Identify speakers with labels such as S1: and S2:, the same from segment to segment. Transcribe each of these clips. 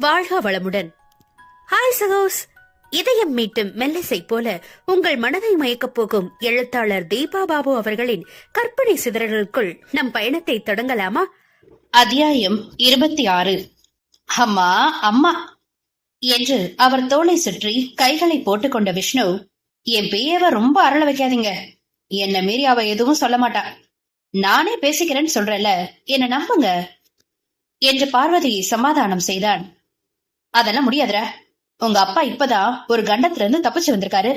S1: வாழ்க வளமுடன். ஹாய் சகோஸ், இதயம் மீட்டும் மெல்லிசை போல உங்கள் மனதை மயக்கப் போகும் எழுத்தாளர் தீபா பாபு அவர்களின் கற்பனை சிதறலுக்குள் நம் பயணத்தை தொடங்கலாமா?
S2: அத்தியாயம் 26. அம்மா அம்மா என்று அவர் தோளை சுற்றி கைகளை போட்டுக்கொண்ட விஷ்ணு, என் பேயவ ரொம்ப அரள வைக்காதீங்க, என்ன மீறி அவ எதுவும் சொல்ல மாட்டா, நானே பேசிக்கிறேன்னு சொல்றல, என்ன நம்புங்க என்று பார்வதி சமாதானம் செய்தான். அதெல்லாம் முடியாதுரா, உங்க அப்பா இப்பதான் ஒரு கண்டத்துல இருந்து தப்பிச்சு வந்திருக்காரு.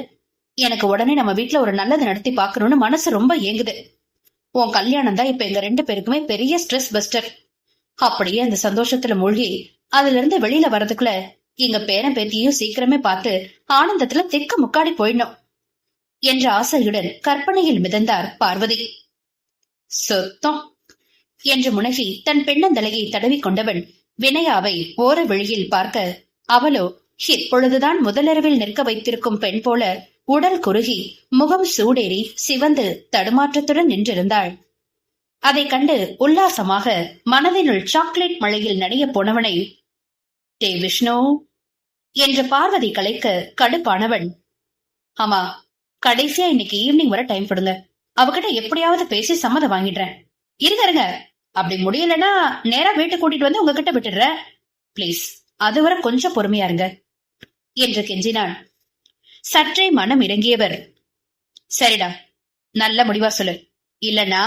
S2: எனக்கு உடனே நம்ம வீட்டுல ஒரு நல்லது நடத்தி பாக்கணும்னு மனசு ரொம்ப ஏங்குது. உன் கல்யாணம் தான் இப்ப எங்க 2 பேருக்குமே பெரிய ஸ்ட்ரெஸ் பஸ்டர். அப்படியே அந்த சந்தோஷத்துல மூழ்கி அதுல இருந்து வெளியில வர்றதுக்குள்ள எங்க பேரன் பேத்தியும் சீக்கிரமே பார்த்து ஆனந்தத்துல திக்க முக்காடி போயிடணும் என்ற ஆசையுடன் கற்பனையில் மிதந்தார் பார்வதி. சொத்தம் என்று முனகி தன் பெண்ணந்தலையை தடவி கொண்டவன் வினயாவை ஓர வெளியில் பார்க்க, அவளோ இப்பொழுதுதான் முதலிரவில் நிற்க வைத்திருக்கும் பெண் போல உடல் குறுகி முகம் சூடேறி சிவந்து தடுமாற்றத்துடன் நின்றிருந்தாள். அதை கண்டு உல்லாசமாக மனதினுள் சாக்லேட் மழையில் நனைய போனவனை, டே விஷ்ணு என்று பார்வதி கலைக்க கடுப்பானவன், ஆமா, கடைசியா இன்னைக்கு ஈவினிங் வர டைம் கொடுங்க, அவகிட்ட எப்படியாவது பேசி சம்மதம் வாங்கிடுறேன். இருங்க, அப்படி முடியலன்னா நேரா வீட்டு கூட்டிட்டு வந்து உங்ககிட்ட விட்டுடுற, பிளீஸ், அதுவரை கொஞ்சம் பொறுமையா இருங்க என்று கெஞ்சினான். சற்றே மனம் இறங்கியவர், சரிடா, நல்ல முடிவா சொல்லு, இல்லனா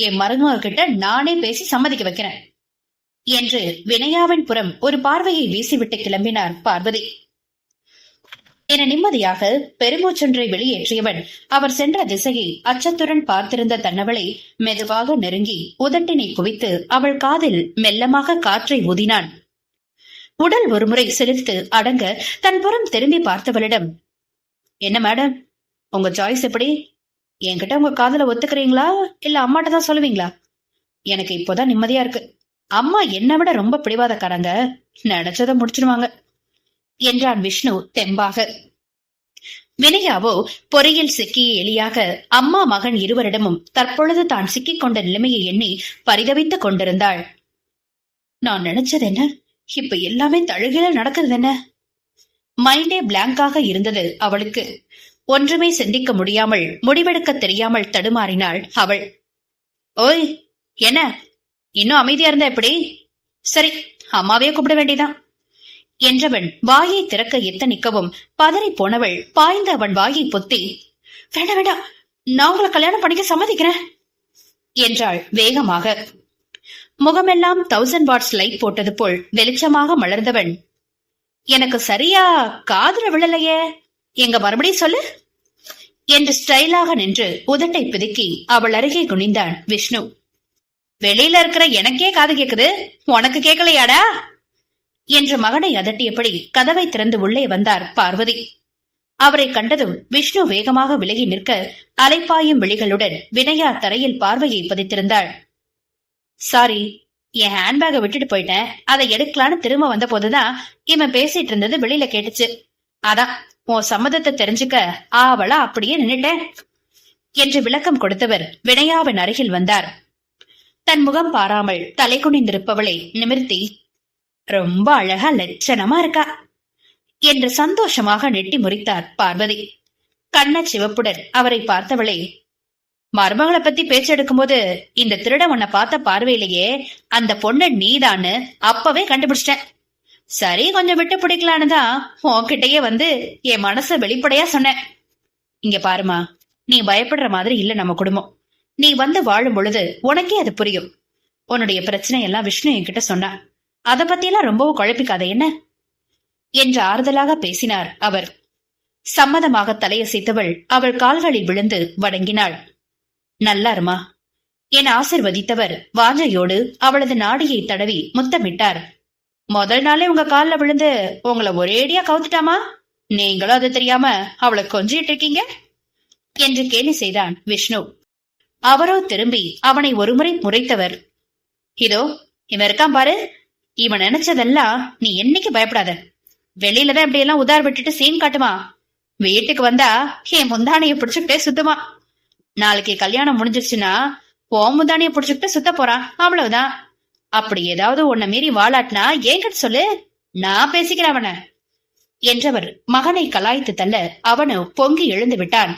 S2: என் மருமக கிட்ட நானே பேசி சம்மதிக்க வைக்கிறேன் என்று வினயாவின் புறம் ஒரு பார்வையை வீசிவிட்டு கிளம்பினார் பார்வதி. என நிம்மதியாக பெருமூச்சொன்றை வெளியேற்றியவன் அவர் சென்ற திசையை அச்சத்துடன் பார்த்திருந்த தன்னவளை மெதுவாக நெருங்கி உதட்டினை குவித்து அவள் காதில் மெல்லமாக காற்றை ஊதினான். உடல் ஒருமுறை சிலிர்த்து அடங்க தன் புறம் திரும்பி பார்த்தவளிடம், என்ன மேடம், உங்க சாய்ஸ் எப்படி? என்கிட்ட உங்க காதல ஒத்துக்கிறீங்களா இல்ல அம்மாட்ட தான் சொல்லுவீங்களா? எனக்கு இப்போதான் நிம்மதியா இருக்கு. அம்மா என்னை விட ரொம்ப பிடிவாதக்காரங்க, நினைச்சதை முடிச்சிருவாங்க என்றான் விஷ்ணு தெம்பாக. வினயாவோ பொறியில் சிக்கிய எலியாக அம்மா மகன் இருவரிடமும் தற்பொழுது தான் சிக்கிக் கொண்ட நிலைமையை எண்ணி பரிதவித்துக் கொண்டிருந்தாள். நான் நினைச்சது என்ன, இப்ப எல்லாமே தழுகில நடக்கிறது என்ன? மைண்டே பிளாங்காக இருந்தது அவளுக்கு. ஒன்றுமே சிந்திக்க முடியாமல் முடிவெடுக்க தெரியாமல் தடுமாறினாள் அவள். ஓய், என்ன இன்னும் அமைதியா இருந்தா எப்படி? சரி, அம்மாவே கூப்பிட வேண்டியதான் என்றவன் வாயை திறக்க எத்தனிக்கவும் பதறி போனவள் பாய்ந்து அவன் வாயை பொத்தி, வேண்டாம் வேண்டாம், நான் உங்களை கல்யாணம் பண்ணிக்க சம்மதிக்கிறேன் என்றாள் வேகமாக. முகமெல்லாம் 1000 வாட்ஸ் லைட் போட்டது போல் வெளிச்சமாக மலர்ந்தவன், எனக்கு சரியா காதுல விழலையே, எங்க மறுபடியும் சொல்லு என்று ஸ்டைலாக நின்று உதட்டை பிதுக்கி அவள் அருகே குனிந்தான் விஷ்ணு. வெளியில இருக்கிற எனக்கே காது கேக்குது, உனக்கு கேட்கலையாடா என்று மகனை அதட்டியபடி கதவை திறந்து உள்ளே வந்தார் பார்வதி. அவரை கண்டதும் விஷ்ணு வேகமாக விலகி நிற்க அலைப்பாயும் விழிகளுடன் வினயா தரையில் பார்வையை பதித்திருந்தாள். சாரி, என் ஹேண்ட்பேக்கை விட்டுட்டு போயிட்டேன், அதை எடுக்கலான்னு திரும்ப வந்த போதுதான் இவன் பேசிட்டு இருந்தது வெளியில கேட்டுச்சு, அதான் உன் சம்மதத்தை தெரிஞ்சுக்க ஆவலா அப்படியே நின்னுட்டேன் என்று விளக்கம் கொடுத்தவர் வினயாவின் அருகில் வந்தார். தன் முகம் பாராமல் தலை குனிந்திருப்பவளை நிமிர்த்தி, ரொம்ப அழகா லட்சணமா இருக்கா என்று சந்தோஷமாக நெட்டி முறித்தார் பார்வதி. கண்ண சிவப்புடன் அவரை பார்த்தவளை, மருமகளை பத்தி பேச்செடுக்கும் போது இந்த திருட உன்னை பார்த்த பார்வையிலேயே அந்த பொண்ணு நீதான்னு அப்பவே கண்டுபிடிச்சிட்டேன். சரி, கொஞ்சம் விட்டு பிடிக்கலான்னு தான் உன்கிட்டயே வந்து என் மனச வெளிப்படையா சொன்னேன். இங்க பாருமா, நீ பயப்படுற மாதிரி இல்ல நம்ம குடும்பம். நீ வந்து வாழும் பொழுது உனக்கே அது புரியும். உன்னுடைய பிரச்சனை எல்லாம் விஷ்ணு என்கிட்ட சொன்னா, அத பத்தியெல்லாம் ரொம்பவும் குழப்பிக்காத என்ன என்று ஆறுதலாக பேசினார் அவர். சம்மதமாக தலையசைத்தவள் அவள் கால்களில் விழுந்து வணங்கினாள். நல்லாருமா என ஆசிர்வதித்தவர் வாஞ்சையோடு அவளது நாடியை தடவி முத்தமிட்டார். முதல் நாளே உங்க கால்ல விழுந்து உங்களை ஒரேடியா கவுத்துட்டாமா, நீங்களும் அது தெரியாம அவளை கொஞ்சிட்டு இருக்கீங்க என்று கேலி செய்தான் விஷ்ணு. அவரோ திரும்பி அவனை ஒருமுறை முறைத்தவர், இதோ இவன் இருக்கான் பாரு, இவன் நினைச்சதெல்லாம் நீ என்னைக்கு பயப்படாத. வெளியிலதான் இப்படி எல்லாம் உதார் விட்டுட்டு சீன் காட்டுமா, வீட்டுக்கு வந்தா என் முந்தானைய பிடிச்சுக்கிட்டே சுத்துமா. நாளைக்கு கல்யாணம் முடிஞ்சிருச்சுன்னா போ முந்தானைய பிடிச்சுக்கிட்டு சுத்த போறான், அவ்வளவுதான். அப்படி ஏதாவது உன்னை மீறி வாழாட்டினா என்கிட்ட சொல்லு, நான் பேசிக்கிறேன் அவன என்றவர் மகனை கலாய்த்து தள்ள அவனோ பொங்கி எழுந்து விட்டான்.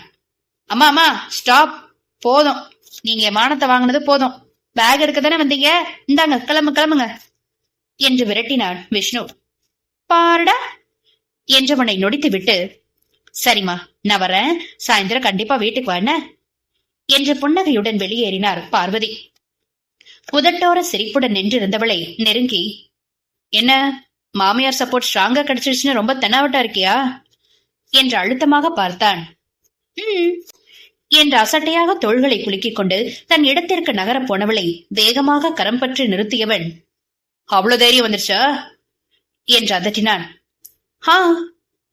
S2: அம்மா அம்மா ஸ்டாப், போதும், நீங்க மானத்தை வாங்கினது போதும். பேக் எடுக்க தானே வந்தீங்க, இந்தாங்க கிளம்புங்க என்று விரட்டினான் விஷ்ணு. பாருடா என்றவனை நொடித்து விட்டு, சரிம்மா நான் வரேன், சாயந்தரம் கண்டிப்பா வீட்டுக்கு வான என்று புன்னகையுடன் வெளியேறினார் பார்வதி. உதட்டோர சிரிப்புடன் நின்றிருந்தவளை நெருங்கி, என்ன மாமியார் சப்போர்ட் ஸ்ட்ராங்கா கிடைச்சிருச்சுன்னு ரொம்ப தென்னாவட்டா இருக்கியா என்று அழுத்தமாக பார்த்தான். என்று அசட்டையாக தோள்களை குலுக்கிக் கொண்டு தன் இடத்திற்கு நகரப் போனவளை வேகமாக கரம் பற்றி நிறுத்தியவன், அவ்வளவு தைரியம் வந்துருச்சா என்று அதட்டினான்.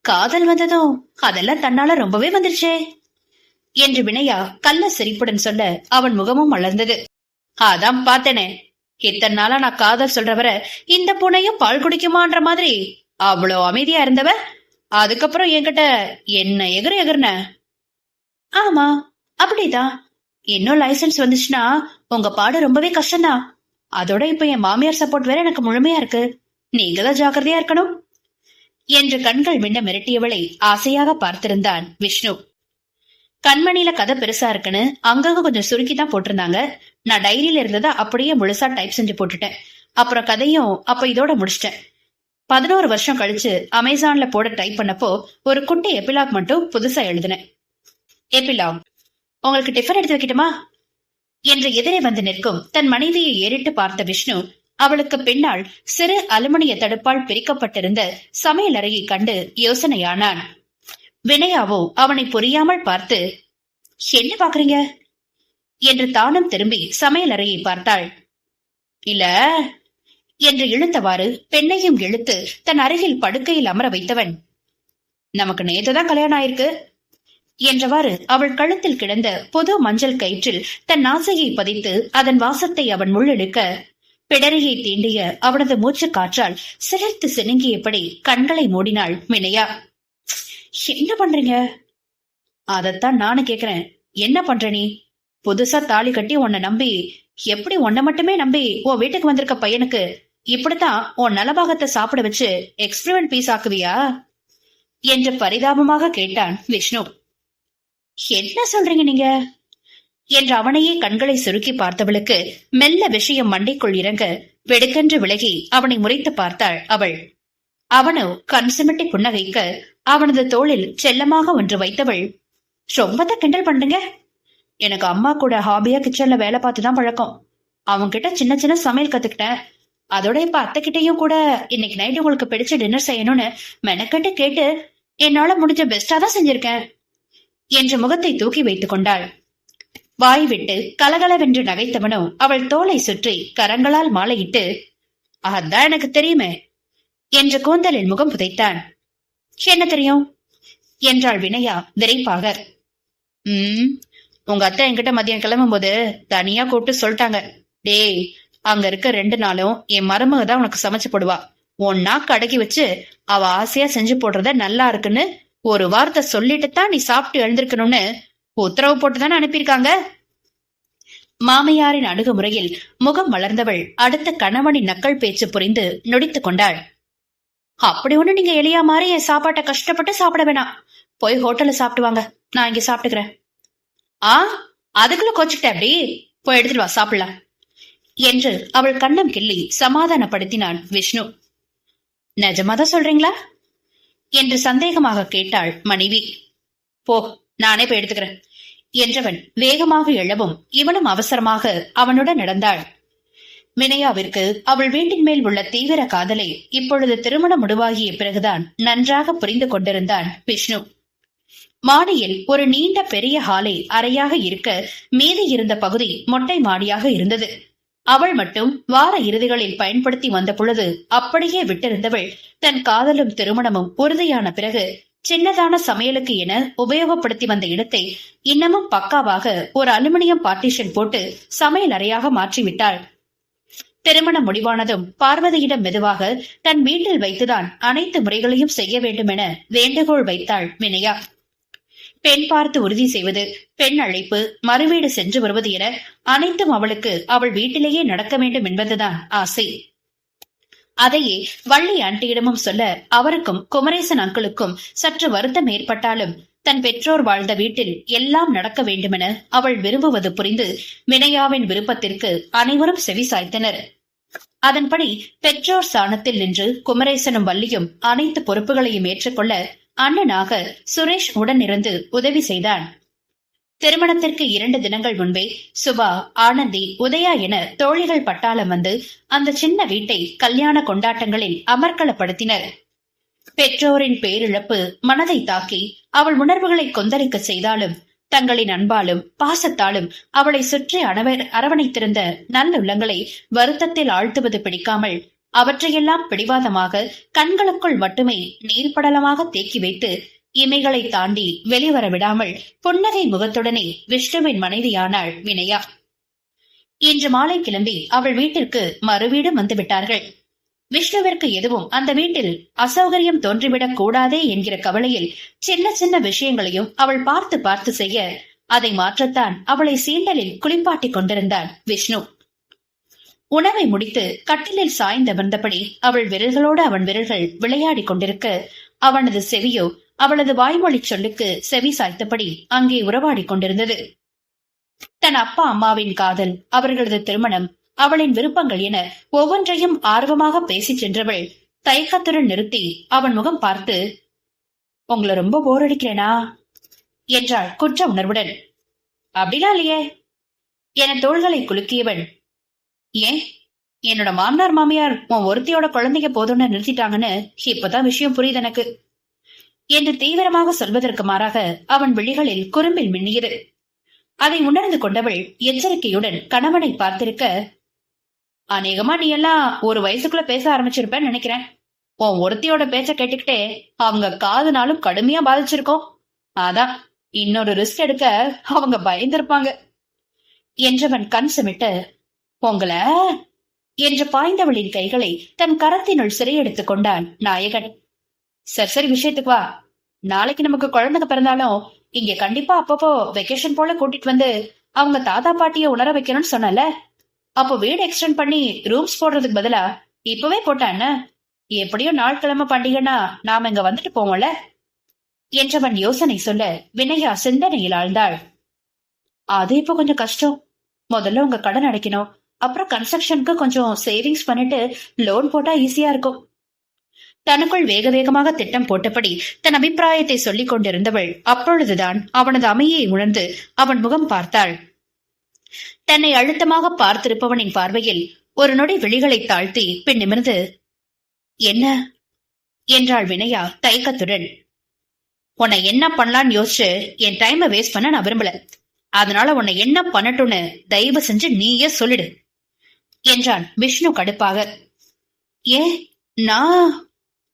S2: காதல் வந்ததும் அதெல்லாம் தன்னால ரொம்பவே வந்துருச்சே என்று வினயா கள்ள சிரிப்புடன் சொல்ல அவன் முகமும் மலர்ந்தது. அதான் பார்த்தேனே, இத்தனை நாளா நான் காதல் சொல்றவரை இந்த பூனையும் பால் குடிக்குமான்ற மாதிரி அவ்வளோ அமைதியா இருந்தவ, அதுக்கப்புறம் என்கிட்ட என்ன எகுர்ன. ஆமா அப்படிதான், இன்னும் லைசன்ஸ் வந்துச்சுன்னா உங்க பாடு ரொம்பவே கஷ்டம்தான். அதோட இப்ப என் மாமியார் சப்போர்ட் வேற எனக்கு முழுமையா இருக்கு, நீங்கதான் ஜாக்கிரதையா இருக்கணும் என்று கண்கள் மின்ன மிரட்டியவளை ஆசையாக பார்த்திருந்தான் விஷ்ணு. கண்மணியில கதை பெருசா இருக்குன்னு அங்கங்க கொஞ்சம் சுருக்கிதான் போட்டிருந்தாங்க. நான் டைரியில இருந்ததை அப்படியே முழுசா டைப் செஞ்சு போட்டுட்டேன். அப்புறம் கதையும் அப்ப இதோட முடிச்சிட்டேன். 11 வருஷம் கழிச்சு அமேசான்ல போட டைப் பண்ணப்போ ஒரு குட்டி எபிலாக் மட்டும் புதுசா எழுதினேன். எபிலாக், உங்களுக்கு டிஃபன் எடுத்து வைக்கட்டுமா என்று எதிரே வந்து நிற்கும் தன் மனைவியை ஏறிட்டு பார்த்த விஷ்ணு அவளுக்கு பின்னால் சிறு அலுமினிய தடுப்பால் பிரிக்கப்பட்டிருந்த சமையல் அறையை கண்டு யோசனையானான். வினயாவோ அவனை புரியாமல் பார்த்து, என்ன பாக்குறீங்க என்று தானும் திரும்பி சமையல் அறையை பார்த்தாள். இல்ல என்று இழுத்தவாறு பெண்ணையும் இழுத்து தன் அருகில் படுக்கையில் அமர வைத்தவன், நமக்கு நேத்துதான் கல்யாணம் ஆயிருக்கு என்றவாறு அவள் கழுத்தில் கிடந்த புது மஞ்சள் கயிற்றில் தன் ஆசையை பதித்து அதன் வாசத்தை அவன் முள்ளெடுக்க பிடரியை தீண்டிய அவனது மூச்சு காற்றால் சிலிர்த்து சினுங்கியபடி கண்களை மூடினாள் வினயா. என்ன பண்றீங்க? அதத்தான் நானும் கேக்குறேன், என்ன பண்ற நீ? புதுசா தாலி கட்டி உன்னை நம்பி, எப்படி உன்னை மட்டுமே நம்பி உன் வீட்டுக்கு வந்திருக்க பையனுக்கு இப்படித்தான் உன் நலபாகத்தை சாப்பிட வச்சு எக்ஸ்பிரிமெண்ட் பீஸ் ஆக்குவியா என்று பரிதாபமாக கேட்டான் விஷ்ணு. என்ன சொல்றீங்க நீங்க என்று அவனையே கண்களை சுருக்கி பார்த்தவளுக்கு மெல்ல விஷயம் மண்டைக்குள் இறங்க வெடுக்கென்று விலகி அவனை முறைத்து பார்த்தாள் அவள். அவனோ கண் சிமிட்டி புன்னகைக்க அவனது தோளில் செல்லமாக ஒன்று வைத்தவள், ரொம்பதான் கிண்டல் பண்ணுங்க. எனக்கு அம்மா கூட ஹாபியா கிச்சன்ல வேலை பார்த்துதான் பழக்கம். அவங்க கிட்ட சின்ன சின்ன சமையல் கத்துக்கிட்டேன். அதோட இப்ப அத்தைக்கிட்டையும் கூட இன்னைக்கு நைட் உங்களுக்கு பிடிச்ச டின்னர் செய்யணும்னு மெனக்கட்டு கேட்டு என்னால முடிஞ்ச பெஸ்டா தான் செஞ்சிருக்கேன் என்று முகத்தை தூக்கி வைத்துக் கொண்டாள். வாய் விட்டு கலகலவென்று நகைத்தவனோ அவள் தோளை சுற்றி கரங்களால் மாலையிட்டு, அதான் எனக்கு தெரியுமே என்று கூந்தலில் முகம் புதைத்தான். என்ன தெரியும் என்றாள் வினயா விரைப்பாக. உங்க அத்தை என்கிட்ட மதியம் கிளம்பும் போது தனியா கூப்பிட்டு சொல்லிட்டாங்க, டேய் அங்க இருக்க 2 நாளும் என் மருமக தான் உனக்கு சமைச்சு போடுவா, உன் நாக்கு அடக்கி வச்சு அவ ஆசையா செஞ்சு போடுறத நல்லா இருக்குன்னு ஒரு வார்த்தை சொல்லிட்டு தான் நீ சாப்பிட்டு எழுந்திருக்கணும்னு உத்தரவு போட்டுதானே அனுப்பியிருக்காங்க. மாமியாரின் அணுகுமுறையில் முகம் மலர்ந்தவள் அடுத்த கணவனின் நக்கல் பேச்சு புரிந்து நொடித்துக் கொண்டாள். அப்படி ஒண்ணு நீங்க எளியா மாறி என் சாப்பாட்டை கஷ்டப்பட்டு சாப்பிட வேணாம், போய் ஹோட்டல்ல சாப்பிடுவாங்க, நான் இங்க சாப்பிட்டுக்கிறேன். அதுக்குள்ள கோச்சுக்கிட்ட, அப்படி போய் எடுத்துட்டு வா சாப்பிடலாம் என்று அவள் கண்ணம் கிள்ளி சமாதானப்படுத்தினான் விஷ்ணு. நிஜமாதான் சொல்றீங்களா என்று சந்தேகமாக கேட்டாள் மனைவி. போ, நானே போய் எடுத்துக்கிறேன் என்றவன் வேகமாக எழவும் இவனும் அவசரமாக அவனுடன் நடந்தாள். வினயாவிற்கு அவள் வீட்டின் மேல் உள்ள தீவிர காதலை இப்பொழுது திருமணம் முடிவாகிய பிறகுதான் நன்றாக புரிந்து கொண்டிருந்தான் விஷ்ணு. மாடியில் ஒரு நீண்ட பெரிய ஹாலை அறையாக இருக்க மீதி இருந்த பகுதி மொட்டை மாடியாக இருந்தது. அவள் மட்டும் வார இறுதிகளில் பயன்படுத்தி வந்த பொழுது அப்படியே விட்டிருந்தவள் தன் காதலும் திருமணமும் உறுதியான பிறகு சின்னதான சமையலுக்கு என உபயோகப்படுத்தி வந்த இடத்தை இன்னமும் பக்காவாக ஒரு அலுமினியம் பார்ட்டிஷன் போட்டு சமையல் அறையாக மாற்றிவிட்டாள். திருமணம் முடிவானதும் பார்வதியிடம் மெதுவாக தன் வீட்டில் வைத்துதான் அனைத்து முறைகளையும் செய்ய வேண்டும் என வேண்டுகோள் வைத்தாள் வினயா. பெண் பார்த்து உறுதி செய்வது, பெண் அழைப்பு, மறுவீடு சென்று வருவது என அனைத்தும் அவளுக்கு அவள் வீட்டிலேயே நடக்க வேண்டும் என்பதுதான் ஆசை. அதையே வள்ளி ஆண்டியிடமும் சொல்ல அவருக்கும் குமரேசன் அங்கிளுக்கும் சற்று வருத்தம் ஏற்பட்டாலும் தன் பெற்றோர் வாழ்ந்த வீட்டில் எல்லாம் நடக்க வேண்டுமென அவள் விரும்புவது புரிந்து வினயாவின் விருப்பத்திற்கு அனைவரும் செவி சாய்த்தனர். அதன்படி பெற்றோர் சாணத்தில் நின்று குமரேசனும் வள்ளியும் அனைத்து பொறுப்புகளையும் ஏற்றுக்கொள்ள அண்ணனாக சுரேஷ் உடனிருந்து உதவி செய்தான். திருமணத்திற்கு 2 தினங்கள் முன்பே சுபா, ஆனந்தி, உதயா என தோழிகள் பட்டாளம் வந்து அந்த சின்ன வீட்டை கல்யாண கொண்டாட்டங்களில் அமர்க்களப்படுத்தினர். பெற்றோரின் பேரிழப்பு மனதை தாக்கி அவள் உணர்வுகளை கொந்தளிக்க செய்தாலும் தங்களின் அன்பாலும் பாசத்தாலும் அவளை சுற்றி அரவணைத்திருந்த நல்லுள்ளங்களை வருத்தத்தில் ஆழ்த்துவது பிடிக்காமல் அவற்றையெல்லாம் பிடிவாதமாக கண்களுக்குள் மட்டுமே நீர்ப்படலமாக தேக்கி வைத்து இமைகளை தாண்டி வெளிவர விடாமல் புன்னகை முகத்துடனே விஷ்ணுவின் மனைவியானாள் வினயா. இன்று மாலை கிளம்பி அவள் வீட்டிற்கு மறுவீடு வந்துவிட்டார்கள். விஷ்ணுவிற்கு எதுவும் அந்த வீட்டில் அசௌகரியம் தோன்றிவிடக் கூடாதே என்கிற கவலையில் சின்ன சின்ன விஷயங்களையும் அவள் பார்த்து பார்த்து செய்ய அதை மாற்றத்தான் அவளை சீண்டலில் குளிப்பாட்டிக் கொண்டிருந்தான் விஷ்ணு. உணவை முடித்து கட்டிலில் சாய்ந்தமர்ந்தபடி அவள் விரல்களோடு அவன் விரல்கள் விளையாடி கொண்டிருக்க அவனது செவியோ அவளது வாய்மொழி சொல்லுக்கு செவி சாய்த்தபடி அங்கே உறவாடி கொண்டிருந்தது. தன் அப்பா அம்மாவின் காதல், அவர்களது திருமணம், அவளின் விருப்பங்கள் என ஒவ்வொன்றையும் ஆர்வமாக பேசிச் சென்றவள் தயக்கத்துடன் நிறுத்தி அவன் முகம் பார்த்து, உங்களை ரொம்ப போர் அடிக்கிறேனா என்றாள் குற்ற உணர்வுடன். அப்படிலாம் இல்லையே என தோள்களை குலுக்கியவன், ஏன் என்னோட மாமனார் மாமியார் உன் ஒருத்தியோட குழந்தைங்க போதும்னு நிறுத்திட்டாங்கன்னு இப்பதான் விஷயம் புரியுது எனக்கு என்று தீவிரமாக சொல்வதற்கு மாறாக அவன் விழிகளில் குறும்பில் மின்னியது. அதை உணர்ந்து கொண்டவள் எச்சரிக்கையுடன் கணவனை பார்த்திருக்க, அநேகமா நீ எல்லாம் ஒரு வயசுக்குள்ள பேச ஆரம்பிச்சிருப்பேன்னு நினைக்கிறேன். உன் ஒருத்தியோட பேச்ச கேட்டுக்கிட்டே அவங்க காதுனாலும் கடுமையா பாதிச்சிருக்கோம். அதான் இன்னொரு ரிஸ்க் எடுக்க அவங்க பயந்திருப்பாங்க என்றவன் கண் சுமிட்ட, உங்களை என்று பாய்ந்தவளின் கைகளை தன் கரத்தினுள் சிறையெடுத்துக் கொண்டான் நாயகன். சரி விஷயத்துக்கு வா. நாளைக்கு நமக்கு குழந்தைங்க பிறந்தாலும் இங்க கண்டிப்பா அப்பப்போ வெக்கேஷன் போல கூட்டிட்டு வந்து அவங்க தாத்தா பாட்டிய உணர வைக்கணும்னு சொன்னல. அப்போ வீடு எக்ஸ்டெண்ட் பண்ணி ரூம்ஸ் போடுறதுக்கு பதிலா இப்பவே போட்டான. எப்படியோ நாட்கிழமை பண்டிகைன்னா நாம இங்க வந்துட்டு போவோம்ல என்றவன் யோசனை சொல்ல வினயா சிந்தனையில் ஆழ்ந்தாள். அது இப்ப கொஞ்சம் கஷ்டம். முதல்ல உங்க கடன் அடைக்கணும், அப்புறம் கன்ஸ்ட்ரக்ஷனுக்கு கொஞ்சம் சேவிங்ஸ் பண்ணிட்டு லோன் போட்டா ஈஸியா இருக்கும். தனக்குள் வேக வேகமாக திட்டம் போட்டபடி தன் அபிப்பிராயத்தை சொல்லிக் கொண்டிருந்தவள் அப்பொழுதுதான் அவனது அமையை உணர்ந்து அவன் முகம் பார்த்தாள். தன்னை அழுத்தமாக பார்த்திருப்பவனின் பார்வையில் ஒரு நொடி விழிகளை தாழ்த்தி பின் நிமிர்ந்து, என்ன என்றாள் வினயா தயக்கத்துடன். உன்னை என்ன பண்ணலான்னு யோசிச்சு என் டைமை வேஸ்ட் பண்ண நான் விரும்பல. அதனால உன்னை என்ன பண்ணட்டும்னு தயவு செஞ்சு நீயே சொல்லிடு என்றான் விஷ்ணு கடுப்பாக. ஏன் நான்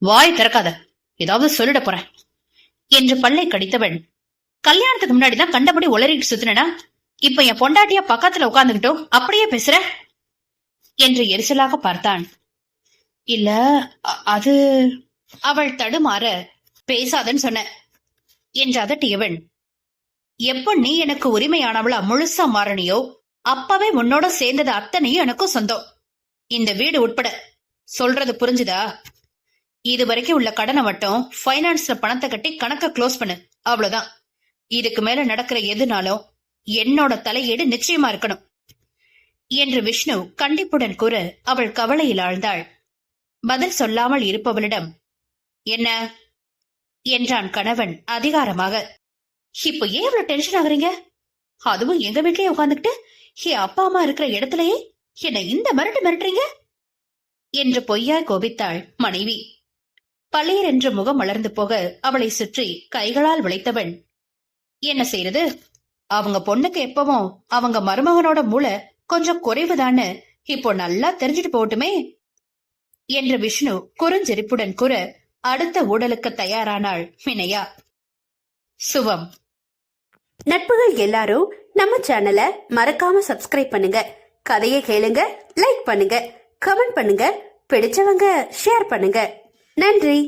S2: வாய் திறக்காத, ஏதாவது சொல்லிட போறேன் என்று பல்லை கடித்தவன், கல்யாணத்துக்கு முன்னாடிதான் கண்டபடி உளறிட்டு சுத்தினா இப்ப என் பொண்டாட்டியா பக்கத்துல உட்கார்ந்துகிட்டோம் அப்படியே பேசுற என்று எரிச்சலாக பார்த்தான். இல்ல அது அவள் தடுமாற, பேசாதன்னு சொன்ன என்று அதட்டியவன், எப்ப நீ எனக்கு உரிமையானவளா முழுசா மாறனியோ அப்பவே உன்னோட சேர்ந்தது அத்தனையும் எனக்கும் சொந்தம், இந்த வீடு உட்பட. சொல்றது புரிஞ்சுதா? இது வரைக்கும் உள்ள கடனை மட்டும் பைனான்ஸ்ல பணத்தை கட்டி கணக்க க்ளோஸ் பண்ணு, அவ்வளவுதான். இதுக்கு மேல நடக்கிற எதுனாலும் என்னோட தலையீடு நிச்சயமா இருக்கணும் என்று விஷ்ணு கண்டிப்புடன் கூற அவள் கவலையில் ஆழ்ந்தாள். பதில் சொல்லாமல் இருப்பவளிடம், என்ன என்றான் கணவன் அதிகாரமாக. இப்போ ஏன் இவ்வளவு டென்ஷன் ஆகுறீங்க? அதுவும் எங்க வீட்லயே உட்கார்ந்துகிட்டு என் அப்பா அம்மா இருக்கிற இடத்துலயே என்ன இந்த மிரட்டுறீங்க என்று பொய்யாய் கோபித்தாள் மனைவி. பளீர் என்று முகம் மலர்ந்து போக அவளை சுற்றி கைகளால் விளைத்தவன், என்ன செய்யறது, அவங்க பொண்ணுக்கு எப்பவும் அவங்க மருமகனோட மூளை கொஞ்சம் குறைவுதான்னு இப்போ நல்லா தெரிஞ்சுட்டு போட்டுமே என்று விஷ்ணு குறுஞ்செரிப்புடன் கூற அடுத்த ஊடலுக்கு தயாரானாள் வினயா. சுபம்.
S1: நட்புகள் எல்லாரும் நம்ம சேனலை மறக்காம சப்ஸ்கிரைப் பண்ணுங்க. கதையை கேளுங்க, லைக் பண்ணுங்க, கமெண்ட் பண்ணுங்க, பிடிச்சவங்க ஷேர் பண்ணுங்க. நன்றி.